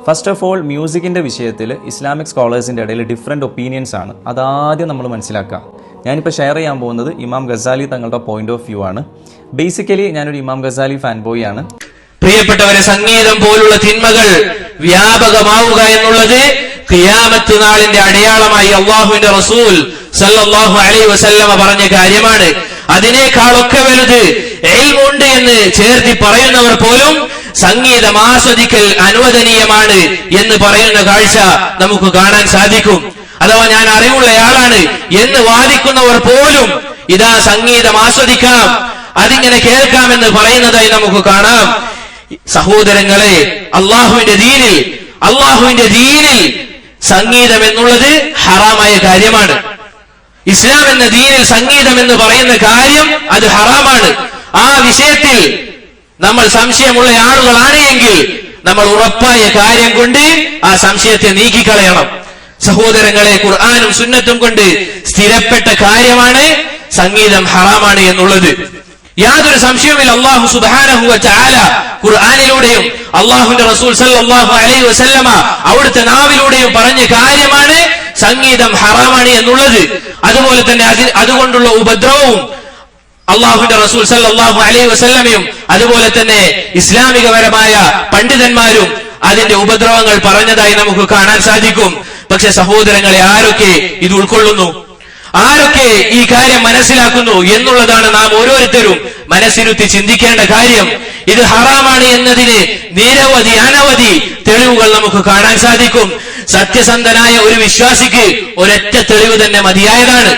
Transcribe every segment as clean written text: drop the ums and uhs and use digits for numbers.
First of all മ്യൂസിക്കിൻ്റെ വിഷയത്തിൽ Islamic സ്കോളേഴ്സിൻ്റെ ഇടയിൽ different opinions ആണ്. അതാദ്യം നമ്മൾ മനസ്സിലാക്കാം. ഞാനിപ്പോൾ ഷെയർ ചെയ്യാൻ പോകുന്നത് ഇമാം ഗസാലി തങ്ങളുടെ പോയിന്റ് ഓഫ് വ്യൂ ആണ്. ബേസിക്കലി ഞാനൊരു ഇമാം ഗസാലി ഫാൻ ബോയ് ആണ്. പ്രിയപ്പെട്ടവരെ, സംഗീതം പോലുള്ള തിന്മകൾ വ്യാപകമാവുക എന്നുള്ളത് ഖിയാമത്ത് നാളിന്റെ അടയാളമായി അള്ളാഹുവിന്റെ റസൂൽ സല്ലല്ലാഹു അലൈഹി വസല്ലമ പറഞ്ഞ കാര്യമാണ്. അതിനേക്കാളൊക്കെ വലുത് ഇൽമുണ്ട് എന്ന് ചേർത്തി പറയുന്നവർ പോലും സംഗീതം ആസ്വദിക്കൽ അനുവദനീയമാണ് എന്ന് പറയുന്ന കാഴ്ച നമുക്ക് കാണാൻ സാധിക്കും. അഥവാ ഞാൻ അറിവുള്ളയാളാണ് എന്ന് വാദിക്കുന്നവർ പോലും ഇതാ സംഗീതം ആസ്വദിക്കാം, അതിങ്ങനെ കേൾക്കാമെന്ന് പറയുന്നതായി നമുക്ക് കാണാം. സഹോദരങ്ങളെ, അള്ളാഹുവിന്റെ ദീനിൽ സംഗീതം എന്നുള്ളത് ഹറാമായ കാര്യമാണ്. ഇസ്ലാം എന്ന ദീനിൽ സംഗീതം എന്ന് പറയുന്ന കാര്യം അത് ഹറാമാണ്. ആ വിഷയത്തിൽ നമ്മൾ സംശയമുള്ള ആളുകളാണ് എങ്കിൽ നമ്മൾ ഉറപ്പായ കാര്യം കൊണ്ട് ആ സംശയത്തെ നീക്കിക്കളയണം. സഹോദരങ്ങളെ, ഖുർആനും സുന്നത്തും കൊണ്ട് സ്ഥിരപ്പെട്ട കാര്യമാണ് സംഗീതം ഹറാമാണ് എന്നുള്ളത്. യാതൊരു സംശയവുമില്ല. അല്ലാഹു സുബ്ഹാനഹു വ തആല ഖുർആനിലൂടെയും അല്ലാഹുവിന്റെ റസൂൽ സല്ലല്ലാഹു അലൈഹി വസല്ലമ അവിടുത്തെ നാവിലൂടെയും പറഞ്ഞ കാര്യമാണ് സംഗീതം ഹറാമാണ് എന്നുള്ളത്. അതുപോലെ തന്നെ അതുകൊണ്ടുള്ള ഉപദ്രവവും അള്ളാഹുവിന്റെ റസൂൽ സല്ലല്ലാഹു അലൈഹി വസല്ലമയും അതുപോലെ തന്നെ ഇസ്ലാമികപരമായ പണ്ഡിതന്മാരും അതിന്റെ ഉപദ്രവങ്ങൾ പറഞ്ഞതായി നമുക്ക് കാണാൻ സാധിക്കും. പക്ഷെ സഹോദരങ്ങളെ, ആരൊക്കെ ഇത് ഉൾക്കൊള്ളുന്നു, ആരൊക്കെ ഈ കാര്യം മനസ്സിലാക്കുന്നു എന്നുള്ളതാണ് നാം ഓരോരുത്തരും മനസ്സിരുത്തി ചിന്തിക്കേണ്ട കാര്യം. ഇത് ഹറാമാണ് എന്നതിന് അനവധി തെളിവുകൾ നമുക്ക് കാണാൻ സാധിക്കും. സത്യസന്ധനായ ഒരു വിശ്വാസിക്ക് ഒരൊറ്റ തെളിവ് തന്നെ മതിയായതാണ്.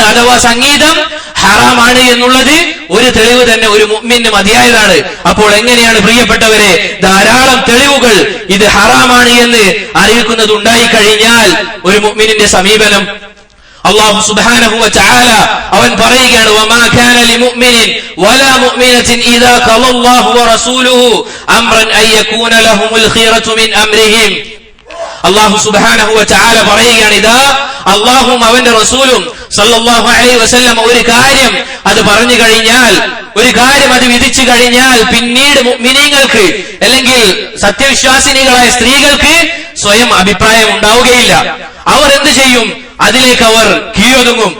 അഥവാ സംഗീതം ഹറാമാണ് എന്നുള്ളത് ഒരു തെളിവ് തന്നെ ഒരു മുഅ്മിന് മതിയായതാണ്. അപ്പോൾ എങ്ങനെയാണ് പ്രിയപ്പെട്ടവരെ, ധാരാളം തെളിവുകൾ ഇത് ഹറാമാണ് എന്ന് അറിയിക്കുന്നത് ഉണ്ടായി കഴിഞ്ഞാൽ ഒരു മുഅ്മിനിന്റെ സമീപനം? അല്ലാഹു സുബ്ഹാനഹു വ തആല അവൻ പറയുകയാണ്, വമാ കാന ലിമുഅ്മിനിൻ വലാ മുഅ്മിനത്തിൻ ഇദാ ഖലല്ലാഹു വ റസൂലുഹു അംറൻ അൻ യകൂന ലഹുമുൽ ഖിറതു മിൻ അംരിഹിം. അല്ലാഹു സുബ്ഹാനഹു വ തആല പറയുകയാണ്, ഇതാ അല്ലാഹുവും അവന്റെ റസൂലും സല്ലല്ലാഹു അലൈഹി വസല്ലം ഒരു കാര്യം അത് പറഞ്ഞു കഴിഞ്ഞാൽ, ഒരു കാര്യം അത് വിധിച്ചു കഴിഞ്ഞാൽ പിന്നീട് മുഅ്മിനീങ്ങൾക്ക് അല്ലെങ്കിൽ സത്യവിശ്വാസിനികളായ സ്ത്രീകൾക്ക് സ്വയം അഭിപ്രായം ഉണ്ടാവുകയില്ല. അവർ എന്ത് ചെയ്യും? അതിലേക്ക് അവർ കീഴൊതുങ്ങും.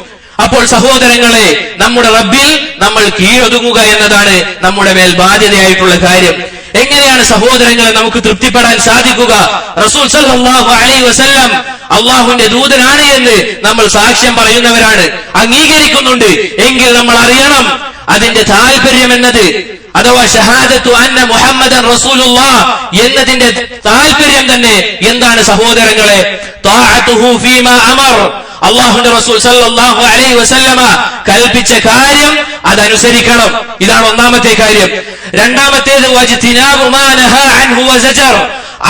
അപ്പോൾ സഹോദരങ്ങളെ, നമ്മുടെ റബ്ബിൽ നമ്മൾ കീഴൊതുങ്ങുക എന്നതാണ് നമ്മുടെ മേൽ ബാധ്യതയായിട്ടുള്ള കാര്യം. എങ്ങനെയാണ് സഹോദരങ്ങളെ നമുക്ക് തൃപ്തിപ്പെടാൻ സാധിക്കുക? റസൂൽ സല്ലല്ലാഹു അലൈഹി വസല്ലം അള്ളാഹുവിന്റെ ദൂതനാണ് എന്ന് നമ്മൾ സാക്ഷ്യം പറയുന്നവരാണ്, അംഗീകരിക്കുന്നുണ്ട്. എങ്കിൽ നമ്മൾ അറിയണം അതിന്റെ താല്പര്യം എന്നത്, അഥവാ ഷഹാദത്തു അന്ന മുഹമ്മദൻ റസൂലുള്ളാഹ് എന്നതിന്റെ താല്പര്യം തന്നെ എന്താണ് സഹോദരങ്ങളെ? ത്വാഅതുഹു ഫീമാ അമർ, അല്ലാഹുവിന്റെ റസൂൽ സല്ലല്ലാഹു അലൈഹി വസല്ലമ കൽപ്പിച്ച കാര്യം അതനുസരിക്കണം. ഇതാണ് ഒന്നാമത്തെ കാര്യം. രണ്ടാമത്തേത് വജ്തിനാബു മാ നഹാ അൻഹു വസജർ,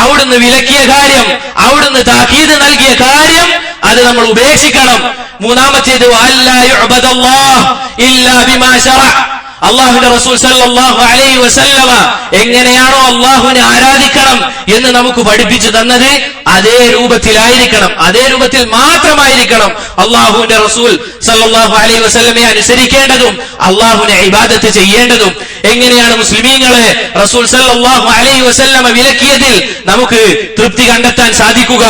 അവിടുന്ന് വിലക്കിയ കാര്യം, അവിടുന്ന് താക്കീത് നൽകിയ കാര്യം അത് നമ്മൾ ഉപേക്ഷിക്കണം. മൂന്നാമത്തേത് വഅല്ലാ യുഅബദല്ലാഹ് ഇല്ലാ ബിമാ ശറഅ, അല്ലാഹുവിന്റെ റസൂൽ സല്ലല്ലാഹു അലൈഹി വസല്ലമ എങ്ങനെയാണോ അല്ലാഹുവിനെ ആരാധിക്കണം എന്ന് നമുക്ക് പഠിപ്പിച്ചു തന്നത് അതേ രൂപത്തിലായിരിക്കണം, അതേ രൂപത്തിൽ മാത്രമായിരിക്കണം അല്ലാഹുവിന്റെ റസൂൽ സല്ലല്ലാഹു അലൈഹി വസല്ലമയെ അനുസരിക്കേണ്ടതും അല്ലാഹുവിനെ ഇബാദത്ത് ചെയ്യേണ്ടതും. എങ്ങനെയാണ് മുസ്ലിമീങ്ങളെ റസൂൽ സല്ലല്ലാഹു അലൈഹി വസല്ലമ വിലക്കിയതിൽ നമുക്ക് തൃപ്തി കണ്ടെത്താൻ സാധിക്കുക?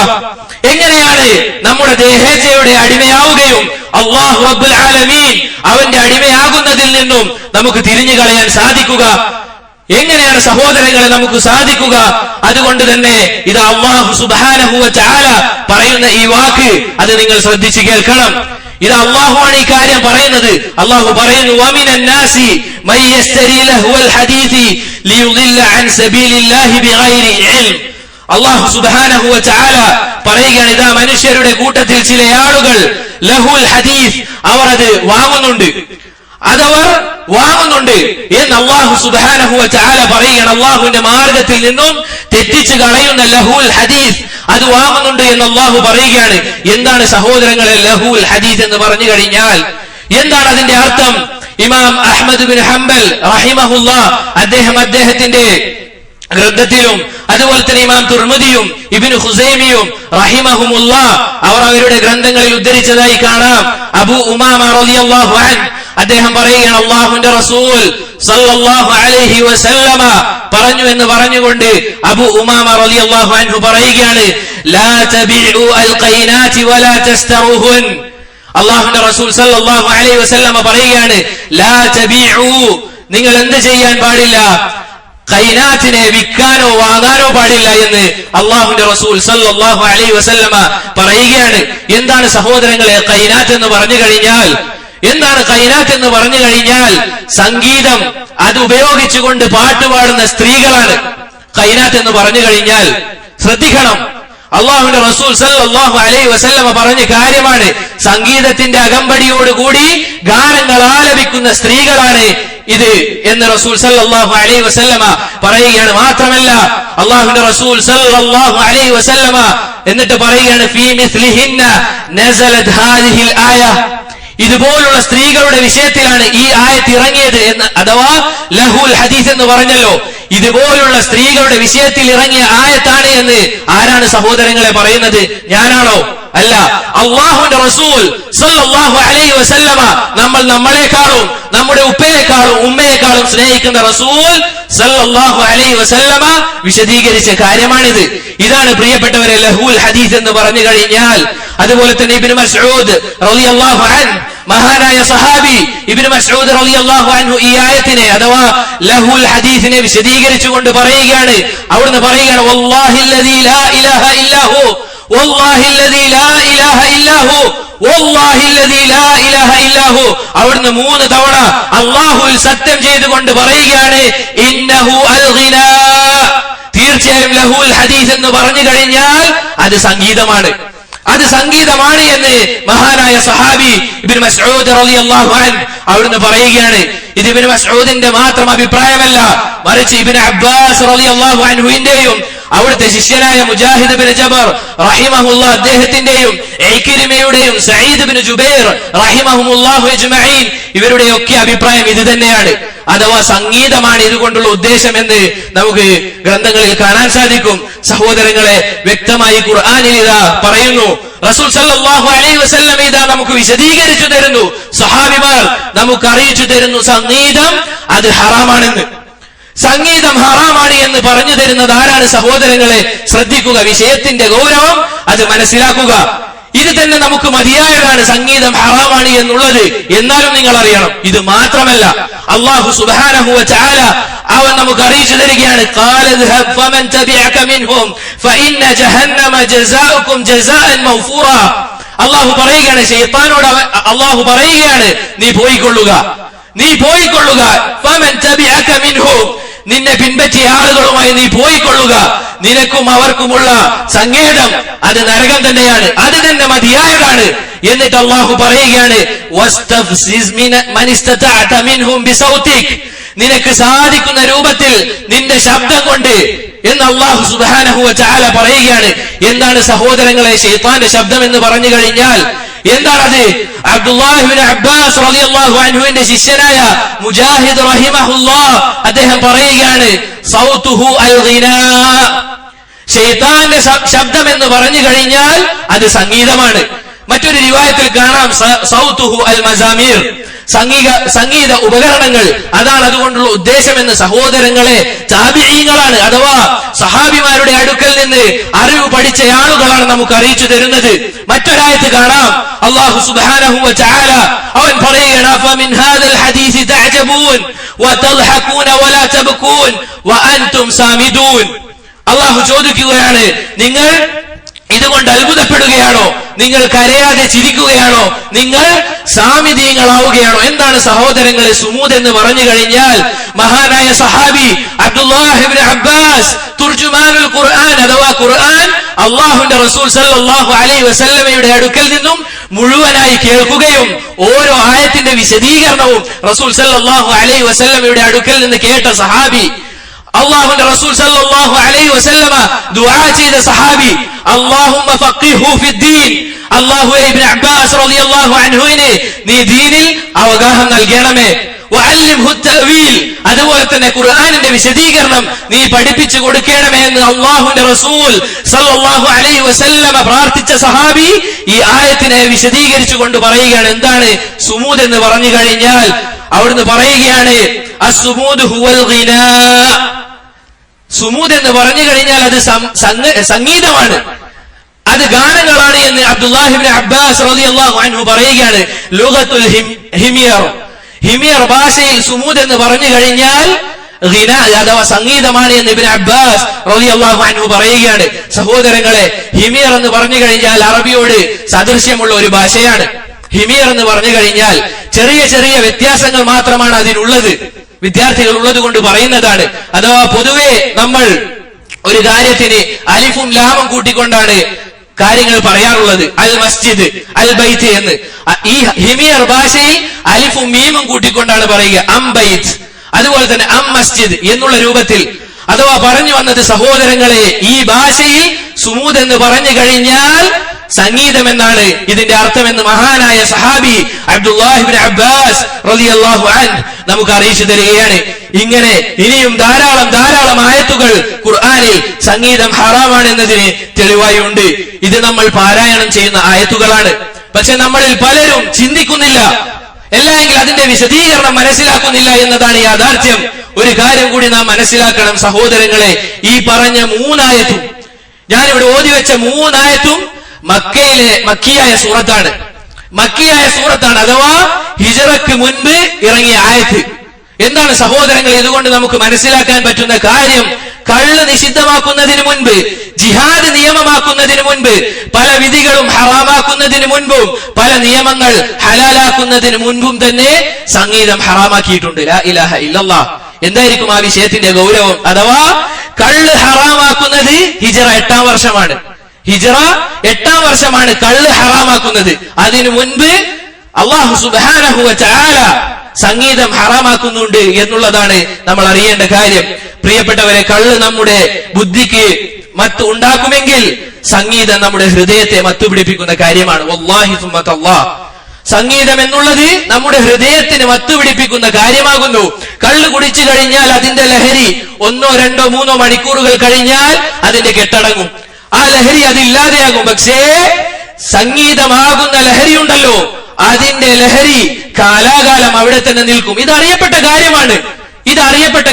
എങ്ങനെയാണ് നമ്മുടെ ദേഹേച്ഛയുടെ അടിമയാവുകയും അല്ലാഹു റബ്ബുൽ ആലമീൻ അവന്റെ അടിമയാകുന്നതിൽ നിന്നും നമുക്ക് തിരിഞ്ഞു കളയാൻ സാധിക്കുക? എങ്ങനെയാണ് സഹോദരങ്ങളെ നമുക്ക് സാധിക്കുക? അതുകൊണ്ട് തന്നെ ഇത് അല്ലാഹു സുബ്ഹാനഹു വ തആല പറയുന്ന ഈ വാക്ക് അത് നിങ്ങൾ ശ്രദ്ധിച്ചു കേൾക്കണം. ഇത് അല്ലാഹുവാണ് ഈ കാര്യം പറയുന്നത്. അല്ലാഹു പറയുന്നു, വമിനൻ നാസി മൻ യസ്തരി ലഹുൽ ഹദീസി ലിയുദില്ല അൻ സബീലില്ലാഹി ബിഗൈരി ഇൽം. അല്ലാഹു സുബ്ഹാനഹു വ തആല പറയുകയാണ്, ഇതാ മനുഷ്യരുടെ കൂട്ടത്തിൽ ചില ആളുകൾ ലഹുൽ ഹദീസ്, അവർ അത് വാങ്ങുന്നുണ്ട് എന്ന് അല്ലാഹു സുബ്ഹാനഹു വ തആല പറയുകയാണ്. അല്ലാഹുവിന്റെ മാർഗത്തിൽ നിന്നും തെറ്റിച്ചു കളയുന്ന ലഹുൽ ഹദീസ് അത് വാങ്ങുന്നുണ്ട് എന്ന് അല്ലാഹു പറയുകയാണ്. എന്താണ് സഹോദരങ്ങളെ ലഹുൽ ഹദീസ് എന്ന് പറഞ്ഞു കഴിഞ്ഞാൽ എന്താണ് അതിന്റെ അർത്ഥം? ഇമാം അഹ്മദ് ബിൻ ഹംബൽ റഹിമഹുല്ലാഹ് അദ്ദേഹത്തിന്റെ ഗ്രന്ഥത്തിലും അതുപോലെ തന്നെ ഇമാം തുർമുദിയും ഇബ്നു ഖുസൈമിയും റഹിമഹുമുല്ലാഹ് അവർ അവരുടെ ഗ്രന്ഥങ്ങളിൽ ഉദ്ധരിച്ചതായി കാണാം. അബൂ ഉമാമ റളിയല്ലാഹു അൻഹു അദ്ദേഹം പറയുകയാണ് അല്ലാഹുവിന്റെ റസൂൽ സല്ലല്ലാഹു അലൈഹി വസല്ലമ പറഞ്ഞു എന്ന് പറഞ്ഞുകൊണ്ട് അബൂ ഉമാമ റളിയല്ലാഹു അൻഹു പറയുകയാണ് ലാ തബിഉ അൽഖൈനാതി വലാ തസ്തറുഹുൻ. അല്ലാഹുവിന്റെ റസൂൽ സല്ലല്ലാഹു അലൈഹി വസല്ലമ പറയുകയാണ് ലാ തബിഉ, നിങ്ങൾ എന്ത് ചെയ്യാൻ പാടില്ല, ഖൈനാത്തിനെ വിൽക്കാനോ വാങ്ങാനോ പാടില്ല എന്ന് അല്ലാഹുവിന്റെ റസൂൽ സല്ലല്ലാഹു അലൈഹി വസല്ലമ പറയുകയാണ്. എന്താണ് സഹോദരങ്ങളെ ഖൈനാത്ത് എന്ന് പറഞ്ഞു കഴിഞ്ഞാൽ? എന്താണ് ഖൈനാത്ത് എന്ന് പറഞ്ഞു കഴിഞ്ഞാൽ സംഗീതം അത് ഉപയോഗിച്ചുകൊണ്ട് പാട്ടുപാടുന്ന സ്ത്രീകളാണ് ഖൈനാത്ത് എന്ന് പറഞ്ഞു കഴിഞ്ഞാൽ. ശ്രദ്ധിക്കണം, അല്ലാഹുവിന്റെ റസൂൽ സല്ലല്ലാഹു അലൈഹി വസല്ലമ പറഞ്ഞ കാര്യമാണ്. സംഗീതത്തിന്റെ അകമ്പടിയോടുകൂടി ഗാനങ്ങൾ ആലപിക്കുന്ന സ്ത്രീകളാണ് ഇത് എന്ന് റസൂൽ സല്ലല്ലാഹു അലൈഹി വസല്ലമ പറയുകയാണ്. മാത്രമല്ല അല്ലാഹുവിന്റെ റസൂൽ സല്ലല്ലാഹു അലൈഹി വസല്ലമ എന്നിട്ട് പറയുകയാണ് ഫീ മിസ്ലിഹിന്ന നസലത് ഹാദിഹിൽ ആയ, ഇതുപോലുള്ള സ്ത്രീകളുടെ വിഷയത്തിലാണ് ഈ ആയത്ത് ഇറങ്ങിയത് എന്ന്, അഥവാ ലഹുൽ ഹദീസ് എന്ന് പറഞ്ഞല്ലോ, ഇതുപോലുള്ള സ്ത്രീകളുടെ വിഷയത്തിൽ ഇറങ്ങിയ ആയത്താണ് എന്ന് ആരാണ് സഹോദരങ്ങളെ പറയുന്നത്? ഞാനാണോ? അല്ല, അല്ലാഹുവിന്റെ റസൂൽ സല്ലല്ലാഹു അലൈഹി വസല്ലമ നമ്മളെക്കാളും നമ്മുടെ ഉപ്പയെക്കാളും ഉമ്മയെക്കാളും സ്നേഹിക്കുന്ന റസൂൽ സല്ലല്ലാഹു അലൈഹി വസല്ലമ വിശദീകരിച്ച കാര്യമാണിത്. ഇതാണ് പ്രിയപ്പെട്ടവരെ ലഹുൽ ഹദീസ് എന്ന് പറഞ്ഞു കഴിഞ്ഞാൽ. അതുപോലെ തന്നെ ഇബ്നു മസ്ഊദ് റളിയല്ലാഹു അൻഹു, മഹാനായ സഹാബി ഇബ്നു മസ്ഊദ് റളിയല്ലാഹു അൻഹു ഈ ആയത്തിനെ അഥവാ ലഹുൽ ഹദീസിനെ വിശദീകരിച്ചുകൊണ്ട് പറയുകയാണ്. അവിടുന്ന് പറയുകയാണ് വല്ലാഹില്ലദീ ലാ ഇലാഹ ഇല്ലാഹു, വല്ലാഹില്ലദീ ലാ ഇലാഹ ഇല്ലാഹു, വല്ലാഹില്ലദീ ലാ ഇലാഹ ഇല്ലാഹു. അവിടുന്ന് 3 തവണ അല്ലാഹുവിൽ സത്യം ചെയ്തുകൊണ്ട് പറയുകയാണ് ഇന്നഹു അൽഗിനാ, തീർച്ചയായും ലഹുൽ ഹദീസ് എന്ന് പറഞ്ഞു കഴിഞ്ഞാൽ അത് സംഗീതമാണ്, അത് സംഗീതമാണ് എന്ന് മഹാനായ സഹാബി ഇബ്നു മസ്ഊദ് റളിയല്ലാഹു അൻഹു അവിടുന്ന് പറയുകയാണ്. ഇത് ഇബ്നു മസ്ഊദിന്റെ മാത്രം അഭിപ്രായമല്ല, മറിച്ച് ഇബ്നു അബ്ബാസ് റളിയല്ലാഹു അൻഹുവിന്റെയും അവിടുത്തെ ശിഷ്യനായ മുജാഹിദ് ഇബ്നു ജബർ റഹിമഹുല്ലാഹ് അദ്ദേഹത്തിന്റെയും ഇക്രിമയുടെയും സഈദ് ഇബ്നു ജുബൈർ റഹിമഹുമുല്ലാഹു അജ്മഈൻ ഇവരുടെയൊക്കെ അഭിപ്രായം ഇത് തന്നെയാണ്. അഥവാ സംഗീതമാണ് ഇതുകൊണ്ടുള്ള ഉദ്ദേശം എന്ന് നമുക്ക് ഗ്രന്ഥങ്ങളിൽ കാണാൻ സാധിക്കും. സഹോദരങ്ങളെ, വ്യക്തമായി ഖുർആനിൽ ഇതാ പറയുന്നു, റസൂൽ സല്ലല്ലാഹു അലൈഹി വസല്ലം ഇതാ നമുക്ക് വിശദീകരിച്ചു തരുന്നു, സഹാബിമാർ നമുക്ക് അറിയിച്ചു തരുന്നു സംഗീതം അത് ഹറാമാണെന്ന്. സംഗീതം ഹറാമാണ് എന്ന് പറഞ്ഞു തരുന്നത് ആരാണ് സഹോദരങ്ങളെ? ശ്രദ്ധിക്കുക, വിഷയത്തിന്റെ ഗൗരവം അത് മനസ്സിലാക്കുക. ഇത് തന്നെ നമുക്ക് മതിയായതാണ്, സംഗീതം ഹറാമാണ് എന്നുള്ളത്. എന്നാലും നിങ്ങൾ അറിയണം, ഇത് മാത്രമല്ല അല്ലാഹു സുബ്ഹാനഹു വ തആല അവൻ നമുക്ക് അറിയിച്ചു തരികയാണ് ഖാല ഇദ്ഹബ് ഫമൻ തബിഅക മിൻഹും ഫഇന്ന ജഹന്നമ ജസാഉകും ജസാഅൻ മഗ്ഫൂറാ. അല്ലാഹു പറയുകയാണ്, ശൈത്താനോട് അല്ലാഹു പറയുകയാണ് നീ പോയിക്കൊള്ളുക, നീ പോയിക്കൊള്ളുക. ഫമൻ തബിഅക മിൻഹും, നിന്നെ പിൻപറ്റിയ ആളുകളുമായി നീ പോയിക്കൊള്ളുക, നിനക്കും അവർക്കുമുള്ള സങ്കേതം അത് നരകം തന്നെയാണ്, അത് തന്നെ മതിയായതാണ്. എന്നിട്ട് അല്ലാഹു പറയുകയാണ് വസ്തഫ്സിസ് മൻ ഇസ്തതഅത മിൻഹും ബിസൗതിക്, നിനക്ക് സാധിക്കുന്ന രൂപത്തിൽ നിന്റെ ശബ്ദം കൊണ്ട് എന്ന് അല്ലാഹു സുബ്ഹാനഹു വ തആല പറയുകയാണ്. എന്താണ് സഹോദരങ്ങളെ ശൈത്താന്റെ ശബ്ദം എന്ന് പറഞ്ഞു കഴിഞ്ഞാൽ എന്താണത്? അബ്ദുല്ലാഹി ഇബ്നു അബ്ബാസ് റളിയല്ലാഹു അൻഹുവിന്റെ ശിഷ്യനായ മുജാഹിദ് റഹിമഹുല്ലാഹ് അദ്ദേഹം പറയുകയാണ് സൗതുഹു അൽഗിനാ, ശൈത്താന്റെ ശബ്ദം എന്ന് പറഞ്ഞു കഴിഞ്ഞാൽ അത് സംഗീതമാണ്. മറ്റൊരു റിവായത്തിൽ കാണാം സൗതുഹു അൽ മസാമീർ, സംഗീത ഉപകരണങ്ങൾ, അതാണ് അതുകൊണ്ടുള്ള ഉദ്ദേശമെന്ന് സഹോദരങ്ങളെ താബിഈങ്ങളാണ് അഥവാ സഹാബിമാരുടെ അടുക്കൽ നിന്ന് അറിവ് പഠിച്ച ആളുകളാണ് നമുക്ക് അറിയിച്ചു തരുന്നത്. മറ്റൊരായത്ത് കാണാം അല്ലാഹു സുബ്ഹാനഹു വ തആല അവൻ പറയുകയാണ് ഫമിൻ ഹാദൽ ഹദീസി തഅജബൂൻ വതദ്ഹഖൂന വലാ തബ്കൂൻ വഅൻതും സാമിദൂൻ. അല്ലാഹു ചോദിക്കുകയാണ്, നിങ്ങൾ ഇതുകൊണ്ട് അത്ഭുതപ്പെടുകയാണോ? നിങ്ങൾ കരയാതെ ചിരിക്കുകയാണോ? നിങ്ങൾ സാമിദീങ്ങളാവുകയാണോ? എന്താണ് സഹോദരങ്ങളെ സുമൂദ് എന്ന് പറഞ്ഞു കഴിഞ്ഞാൽ മഹാനായ സഹാബി അബ്ദുല്ലാഹി ഇബ്നു അബ്ബാസ് തുർജുമാനുൽ ഖുർആൻ അഥവാ ഖുർആൻ അല്ലാഹുവിന്റെ റസൂൽ സല്ലല്ലാഹു അലൈഹി വസല്ലമയുടെ അടുക്കൽ നിന്നും മുഴുവനായി കേൾക്കുകയും ഓരോ ആയത്തിന്റെ വിശദീകരണവും റസൂൽ സല്ലല്ലാഹു അലൈഹി വസല്ലമയുടെ അടുക്കൽ നിന്ന് കേട്ട സഹാബി, അല്ലാഹുവിന്റെ റസൂൽ സല്ലല്ലാഹു അലൈഹി വസല്ലമ ദുആ ചെയ്ത സഹാബി, അല്ലാഹുമ്മ ഫഖിഹു ഫിദ്ദീൻ, അല്ലാഹുവേ ഇബ്നു അബ്ബാസ് റളിയല്ലാഹു അൻഹുവിനെ നീ ദീനിൽ അവഗാഹം നൽകണമേ. വഅല്ലിംഹു തഅവീൽ, അതുപോലെ തന്നെ ഖുർആനിന്റെ വിശദീകരണം നീ പഠിപ്പിച്ചു കൊടുക്കണമേ എന്ന് അല്ലാഹുവിന്റെ റസൂൽ സല്ലല്ലാഹു അലൈഹി വസല്ലമ പ്രാർത്ഥിച്ച സഹാബി ഈ ആയത്തിനെ വിശദീകരിച്ചുകൊണ്ട് പറയുകയാണ്. എന്താണ് സുമൂദ് എന്ന് പറഞ്ഞു കഴിഞ്ഞാൽ? അവിടുന്ന് പറയുകയാണ് അസ്സുമൂദ് ഹുവൽ ഗിനാ. സുമൂദ് എന്ന് പറഞ്ഞു കഴിഞ്ഞാൽ അത് സംഗീതമാണ്, അത് ഗാനങ്ങളാണ് എന്ന് അബ്ദുല്ലാഹി ഇബ്നു അബ്ബാസ് റളിയല്ലാഹു അൻഹു പറയുകയാണ്. ലുഗത്തുൽ ഹിമിയർ, ഹിമിയർ ഭാഷയിൽ സുമൂദ് എന്ന് പറഞ്ഞു കഴിഞ്ഞാൽ ഗിനാ അഥവാ സംഗീതമാണ് എന്ന് ഇബ്നു അബ്ബാസ് റളിയല്ലാഹു അൻഹു പറയുകയാണ്. സഹോദരങ്ങളെ, ഹിമിയർ എന്ന് പറഞ്ഞു കഴിഞ്ഞാൽ അറബിയോട് സദൃശ്യമുള്ള ഒരു ഭാഷയാണ്. ഹിമിയർ എന്ന് പറഞ്ഞു കഴിഞ്ഞാൽ ചെറിയ ചെറിയ വ്യത്യാസങ്ങൾ മാത്രമാണ് അതിനുള്ളത്, വിദ്യാർത്ഥികൾ ഉള്ളത് കൊണ്ട് പറയുന്നതാണ്. അഥവാ പൊതുവെ നമ്മൾ ഒരു കാര്യത്തിന് അലിഫും ലാമും കൂട്ടിക്കൊണ്ടാണ് കാര്യങ്ങൾ പറയാറുള്ളത്. അൽ മസ്ജിദ്, അൽ ബൈത്ത് എന്ന്. ഈ ഹിമിയർ ഭാഷയിൽ അലിഫും മീമും കൂട്ടിക്കൊണ്ടാണ് പറയുക അം ബൈത്ത്, അതുപോലെ തന്നെ അം മസ്ജിദ് എന്നുള്ള രൂപത്തിൽ. അഥവാ പറഞ്ഞു വന്നത് സഹോദരങ്ങളെ, ഈ ഭാഷയിൽ സുമൂദ് എന്ന് പറഞ്ഞു കഴിഞ്ഞാൽ സംഗീതം എന്നാണ് ഇതിന്റെ അർത്ഥമെന്ന് മഹാനായ സഹാബി അബ്ദുല്ലാഹി ഇബ്നു അബ്ബാസ് റളിയല്ലാഹു അൻഹു നമുക്ക് അറിയിച്ചു തരികയാണ്. ഇങ്ങനെ ഇനിയും ധാരാളം ആയത്തുകൾ ഖുർആനിൽ സംഗീതം ഹറാമാണ് എന്നതിന് തെളിവായി ഉണ്ട്. ഇത് നമ്മൾ പാരായണം ചെയ്യുന്ന ആയത്തുകളാണ്. പക്ഷെ നമ്മളിൽ പലരും ചിന്തിക്കുന്നില്ല, അല്ലെങ്കിൽ അതിന്റെ വിശദീകരണം മനസ്സിലാക്കുന്നില്ല എന്നതാണ് യാഥാർത്ഥ്യം. ഒരു കാര്യം കൂടി നാം മനസ്സിലാക്കണം സഹോദരങ്ങളെ, ഈ പറഞ്ഞ മൂന്നായത്തും, ഞാനിവിടെ ഓതിവെച്ച മൂന്നായത്തും മക്കിയായ സൂറത്താണ്. മക്കിയായ സൂറത്താണ്, അഥവാ ഹിജ്റയ്ക്ക് മുൻപ് ഇറങ്ങിയ ആയത്ത്. എന്താണ് സഹോദരങ്ങൾ ഇതുകൊണ്ട് നമുക്ക് മനസ്സിലാക്കാൻ പറ്റുന്ന കാര്യം? കള്ള് നിഷിദ്ധമാക്കുന്നതിന് മുൻപ്, ജിഹാദ് നിയമമാക്കുന്നതിന് മുൻപ്, പല വിധികളും ഹറാമാക്കുന്നതിന് മുൻപും, പല നിയമങ്ങൾ ഹലാലാക്കുന്നതിന് മുൻപും തന്നെ സംഗീതം ഹറാമാക്കിയിട്ടുണ്ട്. ലാ ഇലാഹ ഇല്ലല്ലാഹ്. എന്തായിരിക്കും ആ വിഷയത്തിന്റെ ഗൗരവം? അഥവാ കള്ള് ഹറാമാക്കുന്നത് ഹിജ്റ 8-ാം വർഷമാണ്. ഹിജ്റ 8-ാം വർഷമാണ് കള്ള് ഹറാമാക്കുന്നത്. അതിനു മുൻപ് അല്ലാഹു സുബ്ഹാനഹു വ തആല സംഗീതം ഹറാമാക്കുന്നുണ്ട് എന്നുള്ളതാണ് നമ്മൾ അറിയേണ്ട കാര്യം. പ്രിയപ്പെട്ടവരെ, കള്ള് നമ്മുടെ ബുദ്ധിക്ക് മത്ത് ഉണ്ടാക്കുമെങ്കിൽ സംഗീതം നമ്മുടെ ഹൃദയത്തെ മത്തുപിടിപ്പിക്കുന്ന കാര്യമാണ്. വല്ലാഹി സുമ്മ തല്ലാഹ്. സംഗീതം എന്നുള്ളത് നമ്മുടെ ഹൃദയത്തിന് മത്തുപിടിപ്പിക്കുന്ന കാര്യമാകുന്നു. കള്ള് കുടിച്ചു കഴിഞ്ഞാൽ അതിന്റെ ലഹരി 1, 2, 3 മണിക്കൂറുകൾ കഴിഞ്ഞാൽ അതിന്റെ കെട്ടടങ്ങും, ആ ലഹരി അതില്ലാതെയാകും. പക്ഷേ സംഗീതമാകുന്ന ലഹരി ഉണ്ടല്ലോ, അതിന്റെ ലഹരി കാലാകാലം അവിടെ തന്നെ നിൽക്കും. ഇതറിയപ്പെട്ട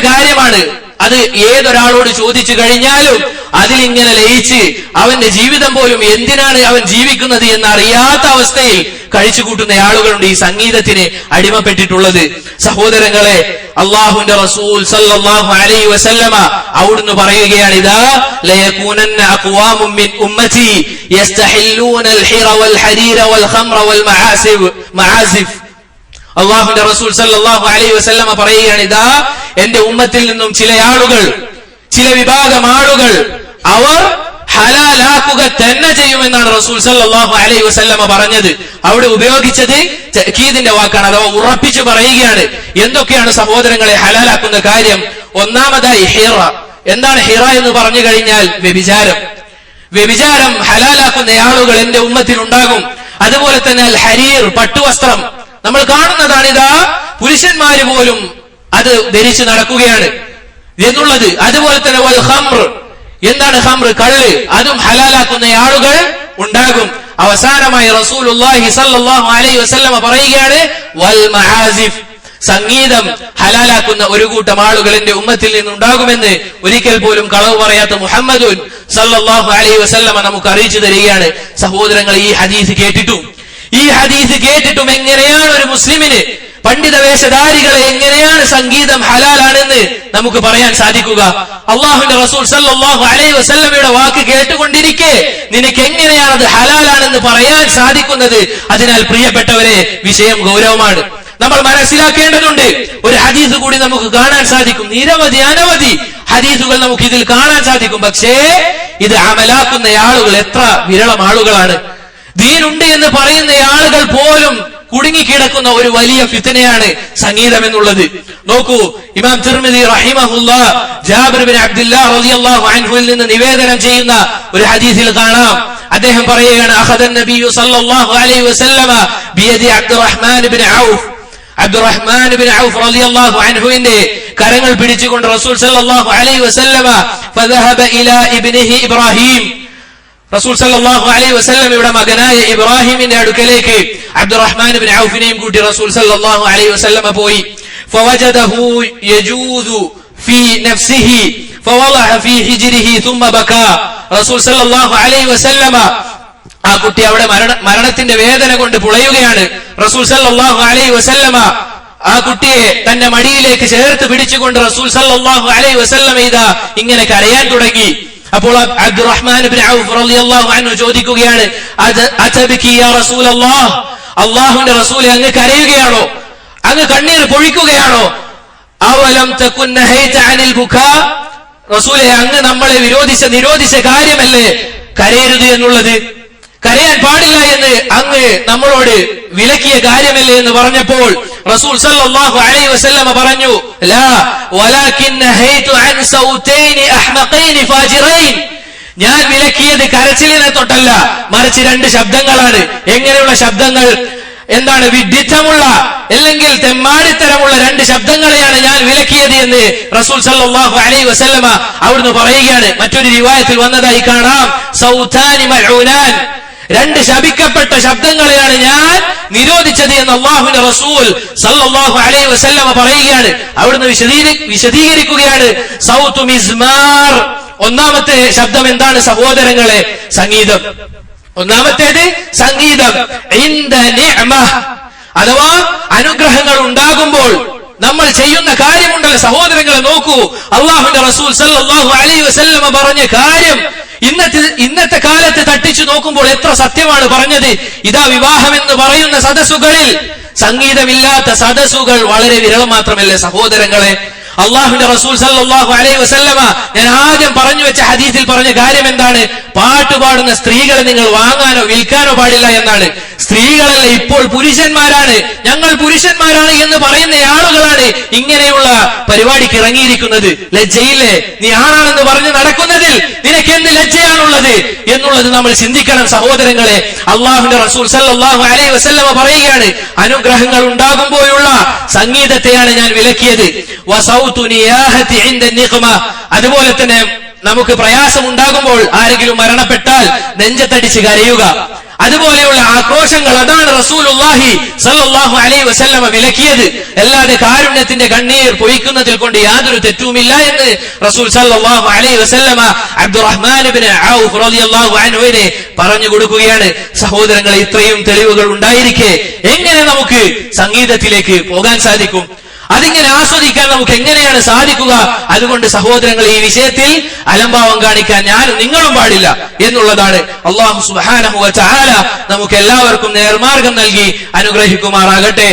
കാര്യമാണ്. അത് ഏതൊരാളോട് ചോദിച്ചു കഴിഞ്ഞാലും അതിലിങ്ങനെ ലയിച്ച് അവന്റെ ജീവിതം പോലും എന്തിനാണ് അവൻ ജീവിക്കുന്നത് എന്നറിയാത്ത അവസ്ഥയിൽ കഴിച്ചു കൂട്ടുന്ന ആളുകളുണ്ട് ഈ സംഗീതത്തിന് അടിമപ്പെട്ടിട്ടുള്ളത്. സഹോദരങ്ങളെ, അല്ലാഹുവിന്റെ റസൂൽ സല്ലല്ലാഹു അലൈഹി വസല്ലമ അവിടുന്ന് പറയുകയാണ്, ഇദാ ലയകൂനന്ന അഖ്വാമും മിൻ ഉമ്മതി യസ്തഹില്ലൂനൽ ഹിറ വൽ ഹരീര വൽ ഖംറ വൽ മആസിഫ്. അല്ലാഹുവിന്റെ റസൂൽ സല്ലല്ലാഹു അലൈഹി വസല്ലമ പറയുകയാണ്, ഇദാ എന്റെ ഉമ്മത്തിൽ നിന്നും ചില വിഭാഗം ആളുകൾ അവർ ഹലാലാക്കുക തന്നെ ചെയ്യുമെന്നാണ് റസൂൽ സല്ലല്ലാഹു അലൈഹി വസല്ലമ പറഞ്ഞത്. അവിടെ ഉപയോഗിച്ചത് തഅക്കീദിന്റെ വാക്കാണ്, അഥവാ ഉറപ്പിച്ചു പറയുകയാണ്. എന്തൊക്കെയാണ് സഹോദരങ്ങളെ ഹലാലാക്കുന്ന കാര്യം? ഒന്നാമതായി ഹിറ. എന്താണ് ഹിറ എന്ന് പറഞ്ഞു കഴിഞ്ഞാൽ? വ്യഭിചാരം ഹലാലാക്കുന്ന ആളുകൾ എന്റെ ഉമ്മത്തിൽ ഉണ്ടാകും. അതുപോലെ തന്നെ അൽ ഹരീർ, പട്ടുവസ്ത്രം നമ്മൾ കാണുന്നതാണ്. ഇതാ പുരുഷന്മാര് പോലും അത് ധരിച്ചു നടക്കുകയാണ് എന്നുള്ളത്. അതുപോലെ തന്നെ വൽ ഖംർ. എന്താണ് ഖംർ? കള്ള്. അതും ഹലാലാക്കുന്ന ആളുകൾ ഉണ്ടാകും. അവസാനമായി റസൂലുള്ളാഹി സ്വല്ലല്ലാഹു അലൈഹി വസല്ലമ പറയുകയാണ്, വൽ മആസിഫ്. സംഗീതം ഹലാലാക്കുന്ന ഒരു കൂട്ടം ആളുകൾ എന്റെ ഉമ്മത്തിൽ നിന്നുണ്ടാകുമെന്ന് ഒരിക്കൽ പോലും കളവ് പറയാത്ത മുഹമ്മദുൻ സല്ലല്ലാഹു അലൈഹി വസല്ലമ നമുക്ക് അറിയിച്ചു തരികയാണ്. സഹോദരങ്ങൾ, ഈ ഹദീസ് കേട്ടിട്ടും എങ്ങനെയാണ് ഒരു മുസ്ലിമിന്, പണ്ഡിത വേഷധാരികളെ എങ്ങനെയാണ് സംഗീതം ഹലാലാണെന്ന് നമുക്ക് പറയാൻ സാധിക്കുക? അല്ലാഹുവിന്റെ റസൂൽ സല്ലല്ലാഹു അലൈഹി വസല്ലമയുടെ വാക്ക് കേട്ടുകൊണ്ടിരിക്കെ നിനക്ക് എങ്ങനെയാണ് അത് ഹലാലാണെന്ന് പറയാൻ സാധിക്കുന്നത്? അതിനാൽ പ്രിയപ്പെട്ടവരെ, വിഷയം ഗൗരവമാണ്. നമ്മൾ മനസ്സിലാക്കേണ്ടതുണ്ട്. ഒരു ഹദീസ് കൂടി നമുക്ക് കാണാൻ സാധിക്കും. അനവധി ഹദീസുകൾ നമുക്ക് ഇതിൽ കാണാൻ സാധിക്കും. പക്ഷേ ഇത് അമലാക്കുന്ന ആളുകൾ എത്ര വിരളം ആളുകളാണ്. ദീനുണ്ട് എന്ന് പറയുന്ന ആളുകൾ പോലും കുടുങ്ങിക്കിടക്കുന്ന ഒരു വലിയ ഫിത്നയാണ് സംഗീതം എന്നുള്ളത്. നോക്കൂ, ഇമാം തിർമിദി റഹിമഹുല്ലാഹ് ജാബിർ ബിൻ അബ്ദുല്ലാഹ് റളിയല്ലാഹു അൻഹുവിൽ നിന്ന് നിവേദനം ചെയ്യുന്ന ഒരു ഹദീസിൽ കാണാം. അദ്ദേഹം പറയുകയാണ്, അഖദൻ നബിയു സല്ലല്ലാഹു അലൈഹി വസല്ലമ ബിയദി അബ്ദുറഹ്മാൻ ബിൻ ഔഫ്. അബ്ദുറഹ്മാൻ ഇബ്നു ഔഫ് റളിയല്ലാഹു അൻഹുവിന്റെ കരങ്ങൾ പിടിച്ചുകൊണ്ട് റസൂൽ സല്ലല്ലാഹു അലൈഹി വസല്ലമ ഫദഹബ ഇലാ ഇബ്നിഹി ഇബ്രാഹിം, റസൂൽ സല്ലല്ലാഹു അലൈഹി വസല്ലം ഇവിടെ മകനായ ഇബ്രാഹിമിന്റെ അടുക്കലേക്ക് അബ്ദുറഹ്മാൻ ഇബ്നു ഔഫിനെയും കൂട്ടി റസൂൽ സല്ലല്ലാഹു അലൈഹി വസല്ലമ പോയി. ഫവജദഹു യജൂദു ഫീ നഫ്സിഹി ഫവളഅ ഫീ ഹിജ്രിഹി ثم ബകാ. റസൂൽ സല്ലല്ലാഹു അലൈഹി വസല്ലമ ആ കുട്ടി അവിടെ മരണത്തിന്റെ വേദന കൊണ്ട് പുളയുകയാണ്. റസൂൽ സല്ലല്ലാഹു അലൈഹി വസല്ലമ ആ കുട്ടിയെ തന്റെ മടിയിലേക്ക് ചേർത്ത് പിടിച്ചുകൊണ്ട് റസൂൽ സല്ലല്ലാഹു അലൈഹി വസല്ലമ ഇതാ ഇങ്ങനെ കരയാൻ തുടങ്ങി. അപ്പോൾ അബ്ദുറഹ്മാൻ ഇബ്നു ഔഫ് റളിയല്ലാഹു അൻഹു ചോദിക്കുകയാണ്, അതബികി യാ റസൂലല്ലാഹ്, അല്ലാഹുവിന്റെ റസൂലേ അങ്ങ് കരയുകയാണോ, അങ്ങ് കണ്ണീർ പൊഴിക്കുകയാണോ? അവലം തകുൻ നഹൈത അനിൽ ബുകാ, റസൂലേ അങ്ങ് നമ്മളെ നിരോധിച്ച കാര്യമല്ലേ കരയരുത് എന്നുള്ളത്, കരയാൻ പാടില്ല എന്ന് അങ്ങ് നമ്മളോട് വിലക്കിയ കാര്യമല്ലേ എന്ന് പറഞ്ഞപ്പോൾ റസൂൽ സല്ലല്ലാഹു അലൈഹി വസല്ലമ പറഞ്ഞു, ലാ വലാകിൻ നഹൈതു അൻ സൗതൈനി അഹ്മഖൈനി ഫാജിറൈൻ, ഞാൻ വിലക്കിയത് കരച്ചിലിനെ തൊട്ടല്ല, മറിച്ച് രണ്ട് ശബ്ദങ്ങളാണ്. എങ്ങനെയുള്ള ശബ്ദങ്ങൾ? എന്താണ്? വിഡ്ഢിത്തമുള്ള അല്ലെങ്കിൽ തെമ്മാടിത്തരമുള്ള രണ്ട് ശബ്ദങ്ങളെയാണ് ഞാൻ വിലക്കിയത് എന്ന് റസൂൽ സല്ലല്ലാഹു അലൈഹി വസല്ലമ അവിടുന്ന് പറയുകയാണ്. മറ്റൊരു റിവായത്തിൽ വന്നതായി കാണാം, സൗതാനി മൽഊനാൻ, രണ്ട് ശപിക്കപ്പെട്ട ശബ്ദങ്ങളെയാണ് ഞാൻ നിരോധിച്ചത് എന്ന് അല്ലാഹുവിന്റെ റസൂൽ സല്ലല്ലാഹു അലൈഹി വസല്ലമ പറയുകയാണ്. അവിടുന്ന് വിശദീകരിക്കുകയാണ്, സൗതു മിസ്മാർ, ഒന്നാമത്തെ ശബ്ദം എന്താണ് സഹോദരങ്ങളെ? സംഗീതം. ഒന്നാമത്തേത് സംഗീതം. ഇൻദ നിഅമ, അഥവാ അനുഗ്രഹങ്ങൾ ഉണ്ടാകുമ്പോൾ നമ്മൾ ചെയ്യുന്ന കാര്യമുണ്ടല്ലോ സഹോദരങ്ങളെ, നോക്കൂ, അല്ലാഹുവിന്റെ റസൂൽ സല്ലല്ലാഹു അലൈഹി വസല്ലമ പറഞ്ഞ കാര്യം ഇന്നത്തെ കാലത്ത് തട്ടിച്ചു നോക്കുമ്പോൾ എത്ര സത്യമാണ് പറഞ്ഞത്. ഇതാ വിവാഹം എന്ന് പറയുന്ന സദസ്സുകളിൽ സംഗീതമില്ലാത്ത സദസ്സുകൾ വളരെ വിരളം മാത്രമല്ലേ സഹോദരങ്ങളെ? അള്ളാഹുവിന്റെ റസൂൽ സല്ലല്ലാഹു അലൈഹി വസല്ലമ ഞാൻ ആദ്യം പറഞ്ഞു വെച്ച ഹദീസിൽ പറഞ്ഞ കാര്യം എന്താണ്? പാട്ടുപാടുന്ന സ്ത്രീകളെ നിങ്ങൾ വാങ്ങാനോ വിൽക്കാനോ പാടില്ല എന്നാണ്. സ്ത്രീകളല്ല, ഇപ്പോൾ പുരുഷന്മാരാണ്, ഞങ്ങൾ പുരുഷന്മാരാണ് എന്ന് പറയുന്ന ആളുകളാണ് ഇങ്ങനെയുള്ള പരിപാടിക്ക് ഇറങ്ങിയിരിക്കുന്നത്. ലജ്ജയില്ലേ? നീ ആണാണെന്ന് പറഞ്ഞ് നടക്കുന്നതിൽ നിനക്ക് എന്ത് ലജ്ജയാണുള്ളത് എന്നുള്ളത് നമ്മൾ ചിന്തിക്കണം സഹോദരങ്ങളെ. അള്ളാഹുവിന്റെ റസൂൽ സല്ലല്ലാഹു അലൈഹി വസല്ലമ പറയുകയാണ്, അനുഗ്രഹങ്ങൾ ഉണ്ടാകുമ്പോഴുള്ള സംഗീതത്തെയാണ് ഞാൻ വിലക്കിയത്. അതുപോലെ തന്നെ നമുക്ക് പ്രയാസം ഉണ്ടാകുമ്പോൾ ആരെങ്കിലും മരണപ്പെട്ടാൽ നെഞ്ചത്തടിച്ച് കരയുക, അതുപോലെയുള്ള ആക്രോശങ്ങൾ, അതാണ് റസൂലുള്ളാഹി സ്വല്ലല്ലാഹു അലൈഹി വസല്ലമ വിലക്കിയത്. അല്ലാതെ കാരുണ്യത്തിന്റെ കണ്ണീർ പൊഴിക്കുന്നതിൽ കൊണ്ട് യാതൊരു തെറ്റുമില്ല എന്ന് റസൂൽ സ്വല്ലല്ലാഹു അലൈഹി വസല്ലമ അബ്ദുറഹ്മാൻ ഇബ്നു ഔഫ് റളിയല്ലാഹു അൻഹുവിനെ പറഞ്ഞു കൊടുക്കുകയാണ്. സഹോദരങ്ങളെ, ഇത്രയും തെളിവുകൾ ഉണ്ടായിരിക്കെ എങ്ങനെ നമുക്ക് സംഗീതത്തിലേക്ക് പോകാൻ സാധിക്കും? അതിങ്ങനെ ആസ്വദിക്കാൻ നമുക്ക് എങ്ങനെയാണ് സാധിക്കുക? അതുകൊണ്ട് സഹോദരങ്ങൾ, ഈ വിഷയത്തിൽ അലംഭാവം കാണിക്കാൻ ഞാനും നിങ്ങളും പാടില്ല എന്നുള്ളതാണ്. അല്ലാഹു സുബ്ഹാനഹു വ തആല നമുക്ക് എല്ലാവർക്കും നേർമാർഗം നൽകി അനുഗ്രഹിക്കുമാറാകട്ടെ.